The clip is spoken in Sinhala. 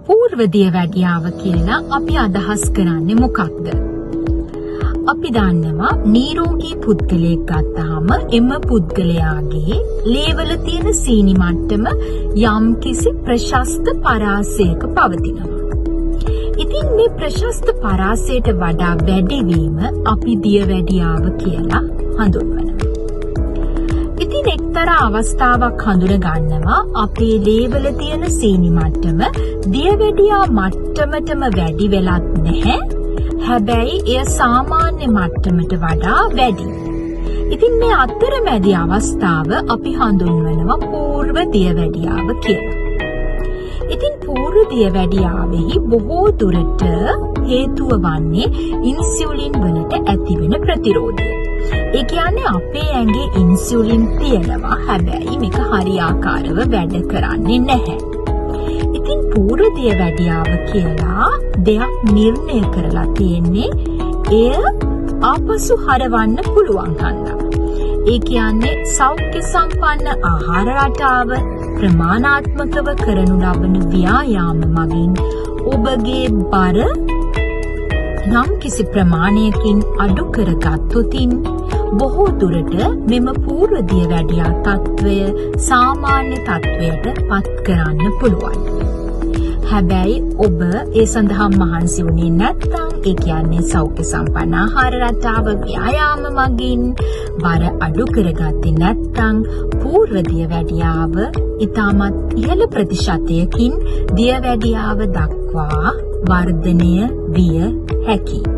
පූර්ව දියවැඩියාව කියලා අපි අදහස් කරන්නේ මොකක්ද? අපි දන්නවා නිරෝගී පුද්ගලයෙක් ගත්තාම එම පුද්ගලයාගේ ලේවල තියෙන සීනි මට්ටම යම්කිසි ප්‍රශස්ත පරාසයක පවතිනවා. ඉතින් මේ ප්‍රශස්ත පරාසයට වඩා වැඩි වීම අපි දියවැඩියාව කියලා හඳුන්වනවා. ඉතින් එක්තරා අවස්ථාවක් හඳුන ගන්නවා අපේ ලේවල තියෙන සීනි මට්ටම දියවැඩියා මට්ටමටම වැඩි වෙලත් නැහැ. හැබැයි එය සාමාන්‍ය මට්ටමට වඩා වැඩි. ඉතින් මේ අතරමැදි අවස්ථාව අපි හඳුන්වනවා පූර්ව දියවැඩියාව කියලා. ඉතින් පූර්ව දියවැඩියාවෙහි බොහෝ දුරට හේතුව වන්නේ ඉන්සියුලින් වලට ඇතිවෙන ප්‍රතිරෝධය. ඒ කියන්නේ අපේ ඇඟේ ඉන්සියුලින් තියෙනවා. හැබැයි මේක හරියාකාරව වැඩ කරන්නේ නැහැ. ඉතින් පූර්ව දියවැඩියාව කියලා දෙයක් නිර්ණය කරලා තියෙන්නේ එය ආපසු හරවන්න පුළුවන් හන්දා. ඒ කියන්නේ සෞඛ්‍ය සම්පන්න ආහාර රටාව ප්‍රමාණාත්මකව කරනු ලබන ව්‍යායාම මගින් ඔබගේ බර නම් කිසි ප්‍රමාණයකින් අඩු කරගත්තොතින් බොහෝ දුරට මෙම පූර්ව දියවැඩියා තත්ත්වය සාමාන්‍ය තත්ත්වයට පත් කරන්න පුළුවන්. හැබැයි ඔබ ඒ සඳහා මහන්සි වුණේ නැත්නම් ඒ කියන්නේ සෞඛ්‍ය සම්පන්න ආහාර රටාව ව්‍යායාම මගින් බර අඩු කරගත්තේ නැත්නම් පූර්ව දියවැඩියාව ඉතාමත් ඉහළ ප්‍රතිශතයකින් දියවැඩියාව දක්වා වර්ධනය විය හැකියි.